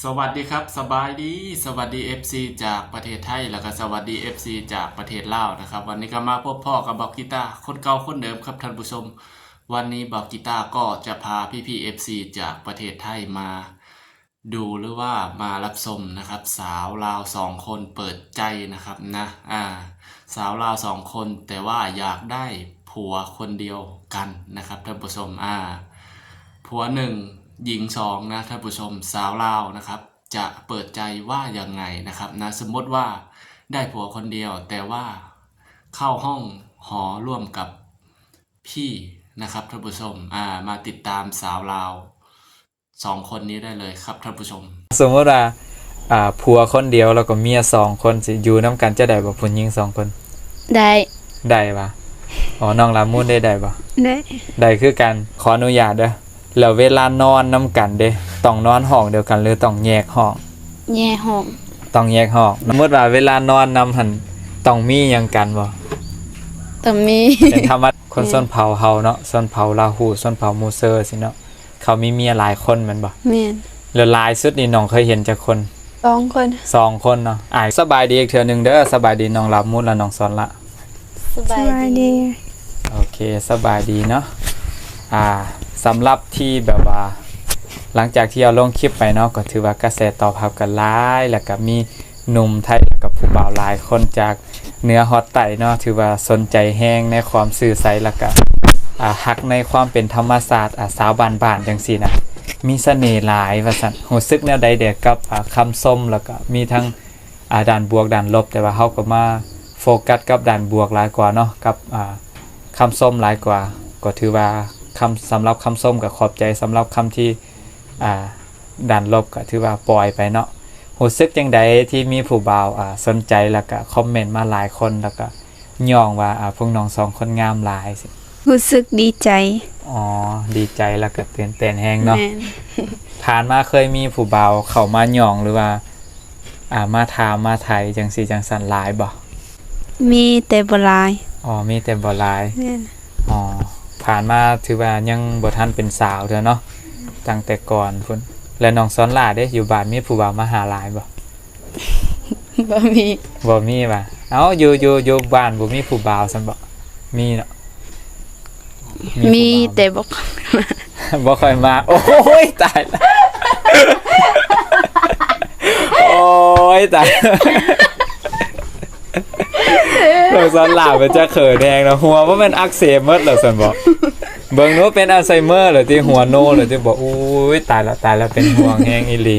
สวัสดีครับสบายดีสวัสดี FC จากประเทศไทยแล้วก็สวัสดี FC จากประเทศลาวนะครับวันนี้ก็มาพบพ่อกับบอกกีตาร์คนเก่าคนเดิมครับท่านผู้ชมวันนี้บอกกีตาร์ก็จะพาพี่ FC จากประเทศไทยมาดูหรือว่ามารับชมนะครับสาวลาวสองคนเปิดใจนะครับนะสาวลาวสองคนแต่ว่าอยากได้ผัวคนเดียวกันนะครับท่านผู้ชมผัวหนึ่งหญิงสองนะท่านผู้ชมสาวลาวนะครับจะเปิดใจว่ายังไงนะครับนะสมมติว่าได้ผัวคนเดียวแต่ว่าเข้าห้องหอร่วมกับพี่นะครับท่านผู้ชมมาติดตามสาวลาวสองคนนี้ได้เลยครับท่านผู้ชมสมมติว่าผัวคนเดียวแล้วก็เมีย2 คนสิอยู่นํกันจะได้บ่ผู้หญิง2 คนได้ปะอ๋อน้องลามูนได้ปะได้คือกันขออนุญาตเด้อแล้วเวลานอนนํกันเด้ต้องนอนห้องเดียวกันหรือต้องแยกห้องต้องแยกห้องสมมุติว่าเวลานอนนำหั่นต้องมีหยังกันบ่ต้องมี เป็นธรรมดาคนชนเผ่าเฮาเนาะชนเผ่าลาหูชนเผ่ามูเซอร์สิเนาะเขามีเมียหลายคนแม่นบ่แม่นแล้วหลายสุดนี่น้องเคยเห็นจักคน2 คน2 คนเนาะสบายดีอีกเทื่อนึงเด้อสบายดีน้องลามูนและน้องสอนละสบายดีโอเคสบายดีเนาะสำหรับที่แบบว่าหลังจากที่เราลงคลิปไปเนาะก็ถือว่ากระแสตอบรับกันหลายแล้วก็มีหนุ่มไทยกับผู้บ่าวหลายคนจากเหนือฮอดใต้เนาะถือว่าสนใจแฮงในความซื่อใสแล้วก็ฮักในความเป็นธรรมศาสตร์สาวบ้านๆจังซี่นะมีเสน่ห์หลายว่าซั่นรู้สึกแนวใดเด้อกับคำชมแล้วก็มีทั้งด้านบวกด้านลบแต่ว่าเฮาก็มาโฟกัสกับด้านบวกหลายกว่าเนาะกับคำชมหลายกว่าก็ถือว่าสำหรับคำส้มกับขอบใจสำหรับคำที่ด่านลบก็ถือว่าปล่อยไปเนาะรู้สึกจังใดที่มีผู้บ่าวสนใจแล้วก็คอมเมนต์มาหลายคนแล้วก็ย่องว่าพวกน้อง2 คนงามหลายสิรู้สึกดีใจอ๋อดีใจแล้วก็ตื่นเต้นแฮงเนาะผ่านมาเคยมีผู้บ่าวเข้ามาย่องหรือว่ามาถามมาไทยจังซี่จังซั่นหลายบ่มีแต่บ่หลายอ๋อมีแต่บ่หลายอ๋อผ่านมาถือว่ายังบ่ทันเป็นสาวเด้อเนาะตั้งแต่ก่อนพุ่นแล้วน้องสอนลาเด้อยู่บ้านมีผู้บ่าวมาหาหลายบ่บ่มีว่ะเอ้าอยู่บ้านบ่มีผู้บ่าวซั่นบ่มีเนาะมีแต่บ่บ่ค่อยมาโอ้ยตายแล้วโอ้ยตายน้องสอนลาเป็นจะเขินแดงนะหัวว่ามันอักเสบหมดแล้วซั่นบ่เบิ่งโน้เป็นอัลไซเมอร์เหรอที่หัวโนเหรอที่บอกอุ้ยตายแล้วเป็นห่วงแฮงอีหลี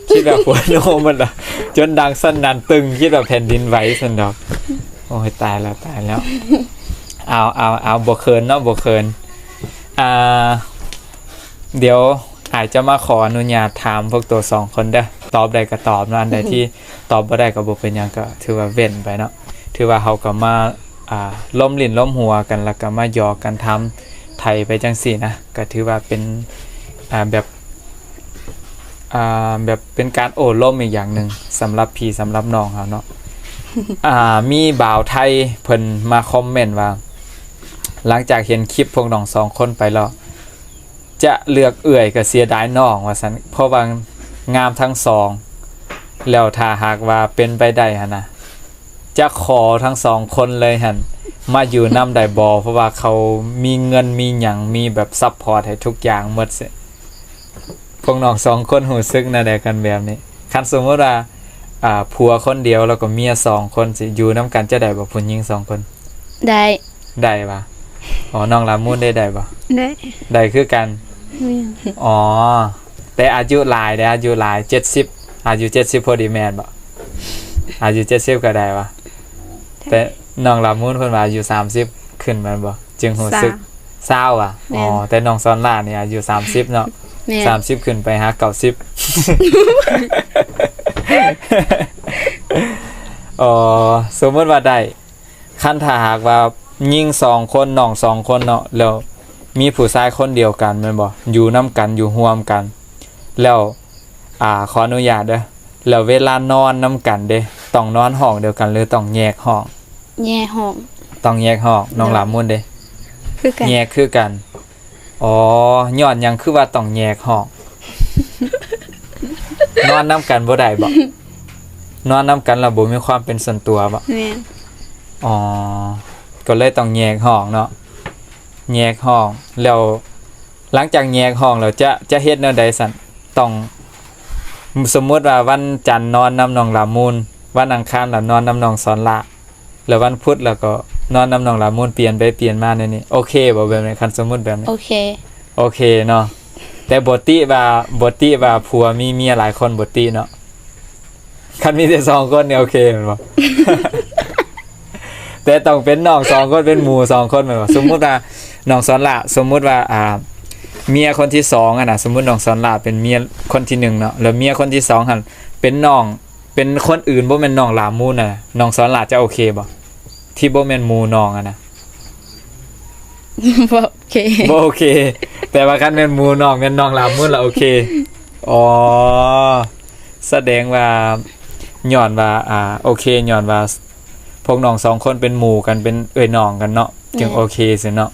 คิดแบบหัวโนมันล่ะจนดังสนั่นตึงคิดแบบแผ่นดินไหวซั่นดอกโอ้ยตายแล้วเอาบ่เคินเนาะบ่เคินเดี๋ยวอาจจะมาขออนุญาตถามพวกตัว2 คนเด้อตอบได้ก็ตอบนะอันใดที่ตอบบ่ได้ก็บ่เป็นหยังก็ถือว่าเว้นไปเนาะถือว่าเฮาก็มาล้มลิ้นล้มหัวกันแล้วก็มาหยอกกันทำไทยไปจังซี่นะก็ถือว่าเป็นแบบเป็นการโอ้ล้มอีกอย่างหนึ่งสำหรับพี่สำหรับน้องเขาเนาะมีบ่าวไทยเพิ่นมาคอมเมนต์ว่าหลังจากเห็นคลิปพวกน้อง2 คนไปแล้วจะเลือกเอื่อยก็เสียดายน้องว่าซั่นเพราะว่างามทั้ง2แล้วถ้าหากว่าเป็นไปได้หั่นนะจะขอทั้ง2 คนเลยหั่นมาอยู่นำได้บ่เพราะว่าเขามีเงินมีหยังมีแบบซัพพอร์ตให้ทุกอย่างหมดซิพวกน้อง2 คนรู้สึกแนวใดกันแบบนี้คันสมมุติว่าผัวคนเดียวแล้วก็เมีย2 คนสิอยู่นำกันจะได้บ่ผู้หญิง2 คนได้ปะอ๋อน้องลามูนได้บ่ได้คือกันอ๋อแต่อายุหลาย70อายุ70พอดีแม่นบ่อายุ70ก็ได้ปะแต่น้องลามูนเพิ่นว่าอายุ30ขึ้นแม่นบ่จึงรู้สึกเศร้าอ๋อแต่น้องซอนลานี่อายุ30เนาะ30ขึ้นไปหา90อ๋อสมมุติว่าได้คันถ้าหากว่ายิง2 คนน้อง2 คนเนาะแล้วมีผู้ชายคนเดียวกันแม่นบ่อยู่นํกันอยู่ร่วมกันแล้วขออนุญาตเด้อแล้วเวลานอนนํกันเด้ต้องนอนห้องเดียวกันหรือต้องแยกห้องต้องแยกห้องน้องหลามุนเด้แยกคือกันอ๋อย้อนหยังคือว่าต้องแยกห้อง นอนนํกันบ่ได้บ่นอนนํกันแล้วบ่มีความเป็นส่วนตัวบ่ แม่น อ๋อก็เลยต้องแยกห้องเนาะแยกห้องแล้วหลังจากแยกห้องแล้วจะเฮ็ดแนวใดสั่นต้องสมมุติว่าวันจันทร์นอนนำน้องลามูลวันอังคารแล้วนอนนำน้องสอนละแล้ววันพุธแล้วก็นอนนำน้องลามูลเปลี่ยนไปเปลี่ยนมาในนี้โอเคบ่แบบนี้คันสมมุติแบบนี้ โอเค โอเคเนาะแต่บ่ติว่าผัวมีเมียหลายคนบ่ติเนาะคันมีแต่2คนเนี่ยโอเคแม่นบ่ แต่ต้องเป็นน้อง2คนเป็นหมู่2คนแม่นบ่สมมุติว่าน้องสอนละสมมุติว่าเมียคนที่2อ่ะนะสมมุติน้องสอนละเป็นเมียคนที่1เนาะแล้วเมียคนที่2หั่นเป็นน้องเป็นคนอื่นบ่แม่นน้องหลามูลน่ะน้องสอนละจะโอเคบ่ที่บ่แม่นหมู่น้องอ่ะนะ บ่โอเค บ่โอเค แต่ว่าคันแม่นหมู่น้องแม่นน้องหลามูลล่ะโอเคอ๋อแสดงว่าย้อนว่าโอเคย้อนว่าพวกน้อง2คนเป็นหมู่กันเป็นเอ้ยน้องกันเนาะจึงโอเคสิเนาะ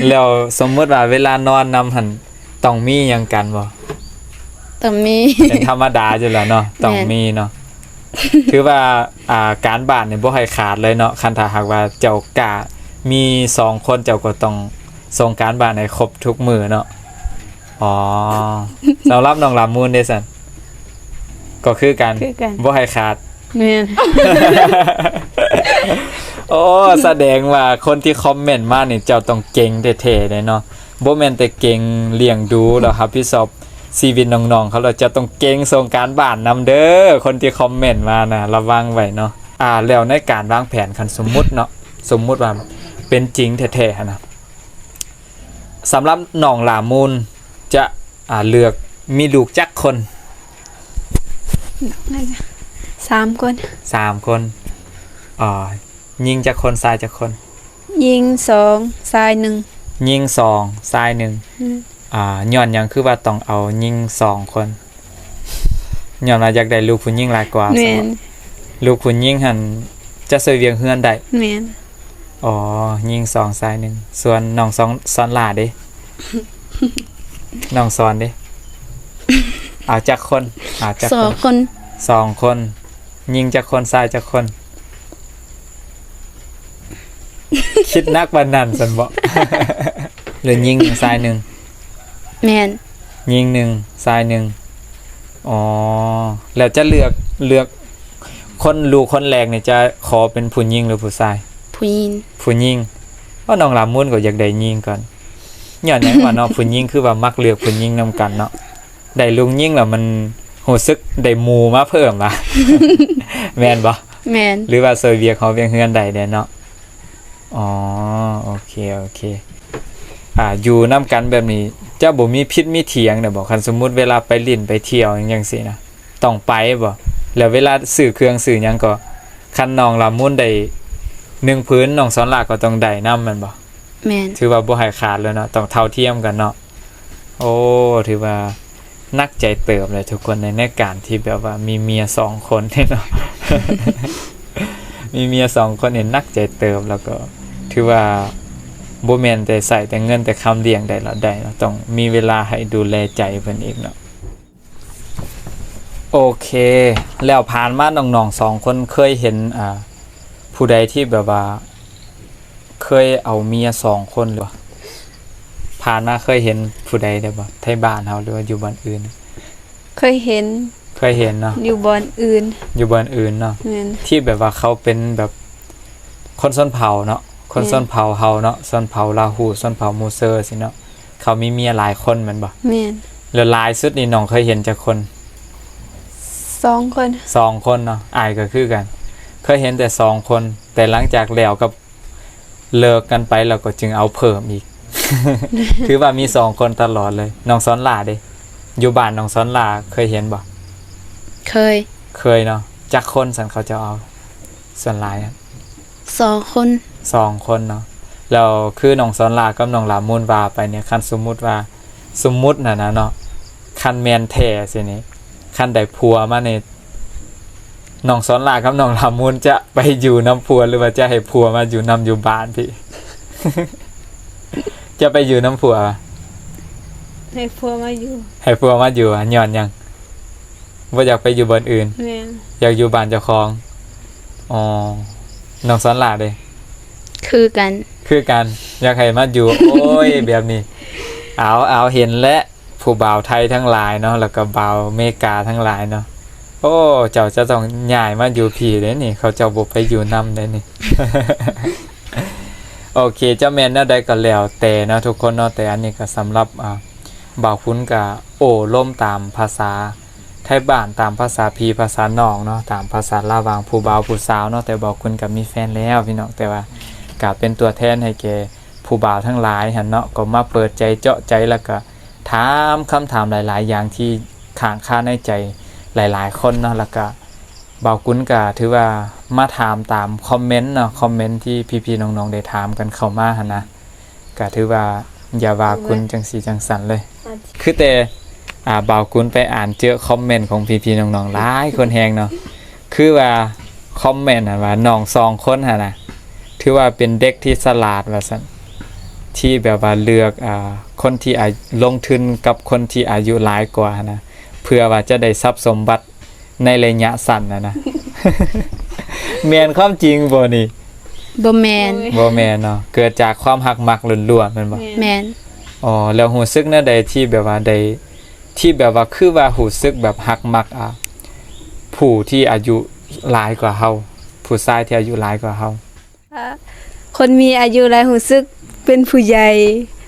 แล้วสมมุติว่าเวลานอนนำหั่นต้องมีหยังกันบ่ ต้องมี เป็นธรรมดาอยู่แล้วเนาะต้องมีเนาะ คือว่าการบ้านนี่บ่ให้ขาดเลยเนาะคันถ้าหากว่าเจ้ากะมี2คนเจ้าก็ต้องส่งการบ้านให้ครบทุกมื้อเนาะอ๋อ สำหรับน้องลามูลเด้ซั่นก็คือกัน คือกัน บ่ให้ขาด แม่น โอ้แสดงว่าคนที่คอมเมนต์มานี่เจ้าต้องเก่งแท้ๆเลยเนาะบ่แม่นแต่เก่งเลี้ยงดูแล้วรับผิดชอบชีวิตน้องๆเขาแล้วจะต้องเก่งส่งการบ้านนำเด้อคนที่คอมเมนต์มานะระวังไว้เนาะแล้วในการวางแผนคันสมมุติเนาะสมมุติว่าเป็นจริงแท้ๆนะสำหรับน้องหลามูลจะเลือกมีลูกจักคน 3 คน 3คนยิงจักคนชายจักคน ยิง2ชาย1 ยิง2ชาย1ย้อนหยังคือว่าต้องเอายิง2คนย้อนว่าอยากได้ลูกผู้หญิงหลายกว่า แม่น ลูกผู้หญิงหั่นจะช่วยเวียงเฮือนได้ แม่น อ๋อยิง2ชาย1ส่วนน้องสอนหลาเด้ น้องสอนเด้เอาจักคนเอาจักคน 2 คน 2คนยิงจักคนชายจักคน คิดนักปานนั้นซั่นบ่ หรือยิงชาย1 แม่น ยิง1ชาย1อ๋อแล้วจะเลือกคนลูกคนแรกนี่จะขอเป็นผู้หญิงหรือผู้ชาย ผู้หญิง ผู้หญิงเพราะน้องลามูลก็อยากได้ยิงก่อนย้อนหยังว่าเนาะ ผู้หญิงคือว่ามักเลือกผู้หญิงนำกันเนาะได้ลุงยิงแล้วมันรู้สึกได้หมู่มาเพิ่มว่ะ แม่นบ่ แม่น หรือว่าซอยเวียกเฮาเวียงเฮือนได้เนาะอ๋อโอเคอยู่นํกันแบบนี้เจ้าบ่มีพิษมีเถียงเด้อบ่คันสมมุติเวลาไปลิ้นไปเที่ยวจังซี่นะต้องไปบ่แล้วเวลาซื้อเครื่องซื้อหยังก็คันน้องลามูลได้1พื้นน้องสอนหลาก็ต้องได้นำแม่นบ่ แม่น ถือว่าบ่ให้ขาดเลยเนาะต้องเท่าเทียมกันเนาะโอ้ถือว่านักใจเติบเลยทุกคนในการที่แบบว่ามีเมีย2คนเนาะ มีเมีย2คนนักใจเติบแล้วก็ถือว่าบ่แม่นแต่ใส่แต่เงินแต่คำเลี้ยงได้แล้วได้เนาะต้องมีเวลาให้ดูแลใจเพิ่นอีกเนาะโอเคแล้วผ่านมาน้องๆ2คนเคยเห็นผู้ใดที่แบบว่าเคยเอาเมีย2คนหรือผ่านมาเคยเห็นผู้ใดได้บ่ไทบ้านเฮาหรือว่าอยู่บ้านอื่น เคยเห็น เคยเห็นเนาะ อยู่บ่อนอื่น อยู่บ้านอื่นเนาะ แม่น ที่แบบว่าเขาเป็นแบบคนชนเผ่าเนาะคนชนเผ่าเฮาเนาะชนเผ่าลาหูชนเผ่ามูเซอร์สิเนาะเขามีเมียหลายคนแม่นบ่ แม่น แล้วหลายสุดนี่น้องเคยเห็นจักคน 2 คน 2คนเนาะอายก็คือกัน เคยเห็นแต่2คนแต่หลังจากแล้วกับเลิกกันไปแล้วก็จึงเอาเพิ่มอีก คือว่ามี2คนตลอดเลยน้องสอนหลาเด้อยู่บ้านน้องสอนหลาเคยเห็นบ่ เคย เนาะจักคนสันเขาจะเอาส่วนหลายอะ 2 คน 2คนเนาะแล้วคือน้องสอนหลากับน้องหลามูลว่าไปเนี่ยคันสมมุติน่ะนะเนาะคันแม่นแท้สินี่คันได้ผัวมานี่น้องสอนหลากับน้องหลามูลจะไปอยู่นำผัวหรือว่าจะให้ผัวมาอยู่นำอยู่บ้านพี่ จะไปอยู่น้ำผัว ให้ผัวมาอยู่ ให้ผัวมาอยู่ย้อนหยัง บ่อยากไปอยู่บ้านอื่น แม่น อยากอยู่บ้านเจ้าของอ๋อน้องสอนหลาเด้ คือกัน คือกันอยากให้มาอยู่ โอ้ยแบบนี้เอาเห็นและผู้บ่าวไทยทั้งหลายเนาะแล้วก็บ่าวอเมริกาทั้งหลายเนาะโอ้เจ้าจะต้องย้ายมาอยู่พี่เด้นี่เขาเจ้าบ่ไปอยู่นำได้นี่ โอเคเจ้าแม่นแนวใดก็แล้วแต่เนาะทุกคนเนาะแต่อันนี้ก็สำหรับบ่าวคุ้นก็โอ้ล่มตามภาษาไทยบ้านตามภาษาพี่ภาษาน้องเนาะตามภาษาลาวางผู้บ่าวผู้สาวเนาะแต่บ่าวคุ้นก็มีแฟนแล้วพี่น้องแต่ว่าก็เป็นตัวแทนให้แก่ผู้บ่าวทั้งหลายหั่นเนาะก็มาเปิดใจเจาะใจแล้วก็ถามคำถามหลายๆอย่างที่ค้างคาในใจหลายๆคนเนาะแล้วก็บ่าวคุ้นก็ถือว่ามาถามตามคอมเมนต์เนาะคอมเมนต์ที่พี่ๆน้องๆได้ถามกันเข้ามาหั่นนะก็ถือว่าอย่าว่าคุณจังสีจังสันเลยคือแต่บ่าวคุ้นไปอ่านเจอคอมเมนต์ของพี่ๆน้องๆหลายคนแฮงเนาะคือว่าคอมเมนต์ว่าน้อง2คนหั่นน่ะถือว่าเป็นเด็กที่ฉลาดว่าซั่นที่แบบว่าเลือกคนที่ลงทุนกับคนที่อายุหลายกว่านะเพื่อว่าจะได้ทรัพย์สมบัติในระยะสั้นนะ แม่นความจริงบ่นี่ บ่แม่น บ่แม่นเนาะเกิดจากความหักมักล้วนๆแม่นบ่ แม่น อ๋อแล้วรู้สึกแนวใดที่แบบว่าได้ที่แบบว่าคือว่ารู้สึกแบบหักมักผู้ที่อายุหลายกว่าเฮาผู้ชายที่อายุหลายกว่าเฮา คนมีอายุหลายรู้สึกเป็นผู้ใหญ่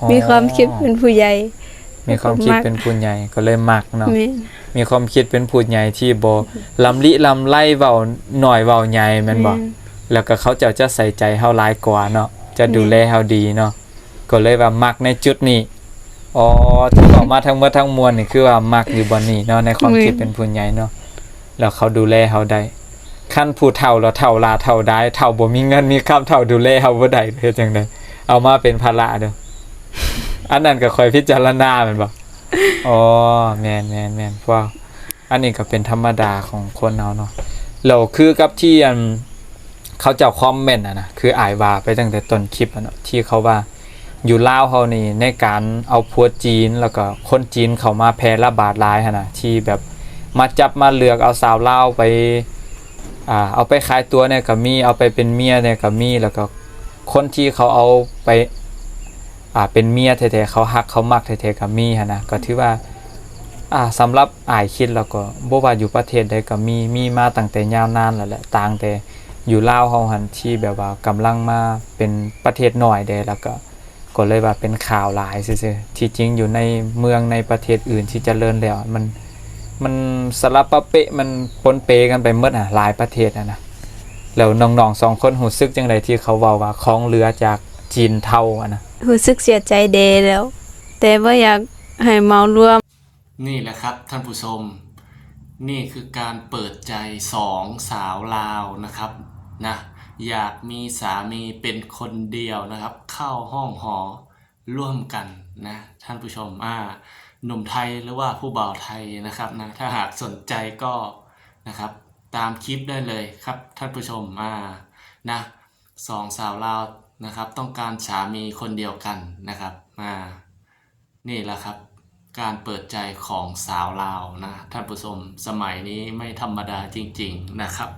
อ๋อ มีความคิดเป็นผู้ใหญ่ มีความคิดเป็นผู้ใหญ่ก็เลยมักเนาะ แม่น มีความคิดเป็นผู้ใหญ่ที่บ่ลำลิลำไล่เว้าน้อยเว้าใหญ่แม่นบ่แล้วก็เขาจะใส่ใจเฮาหลายกว่าเนาะจะดูแลเฮาดีเนาะก็เลยว่ามักในจุดนี้อ๋อที่ออกมาทั้งหมดทั้งมวลนี่คือว่ามักอยู่บ่นี้เนาะในความคิดเป็นผู้ใหญ่เนาะแล้วเขาดูแลเฮาได้คันผู้เฒ่าแล้วเฒ่าลาเฒ่าได้เฒ่าบ่มีเงินมีคำเฒ่าดูแลเฮาบ่ได้เฮ็ดจังได๋เอามาเป็นภาระเด้ออันนั้นก็ค่อยพิจารณาแม่นบ่อ๋อแม่นๆๆเพราะว่าอันนี้ก็เป็นธรรมดาของคนเฮาเนาะแล้วคือกับที่เขาเจ้าคอมเมนต์นะคืออายว่าไปตั้งแต่ต้นคลิปเนาะที่เขาว่าอยู่ลาวเฮานี่ในการเอาผัวจีนแล้วก็คนจีนเข้ามาแพร่ระบาดหลายหั่นน่ะที่แบบมาจับมาเลือกเอาสาวลาวไปเอาไปขายตัวเนี่ยก็มีเอาไปเป็นเมียเนี่ยก็มีแล้วก็คนที่เขาเอาไปเป็นเมียแท้ๆเขาฮักเขามักแท้ๆก็มีหั่นนะก็ถือว่าสำหรับอายคิดแล้วก็บ่ว่าอยู่ประเทศใดก็มีมาตั้งแต่ยาวนานแล้วแหละต่างแต่อยู่ลาวเฮาหั่นที่แบบว่ากำลังมาเป็นประเทศน้อยเด้แล้วก็เลยว่าเป็นข่าวหลายซื่อๆที่จริงอยู่ในเมืองในประเทศอื่นที่เจริญแล้วมันสลับปะเปะมันปนเปกันไปหมดหลายประเทศนะแล้วน้องๆ2คนรู้สึกจังไดที่เขาเว้าว่าของเหลือจากจีนเฒ่านะ รู้สึกเสียใจเดแล้ว แต่บ่อยากให้เมารวม นี่แหละครับท่านผู้ชมนี่คือการเปิดใจ2สาวลาวนะครับนะอยากมีสามีเป็นคนเดียวนะครับเข้าห้องหอร่วมกันนะท่านผู้ชมหนุ่มไทยหรือว่าผู้บ่าวไทยนะครับนะถ้าหากสนใจก็นะครับตามคลิปได้เลยครับท่านผู้ชมนะ2สาวลาวนะครับต้องการสามีคนเดียวกันนะครับนี่แหละครับการเปิดใจของสาวลาวนะท่านผู้ชมสมัยนี้ไม่ธรรมดาจริงๆนะครับ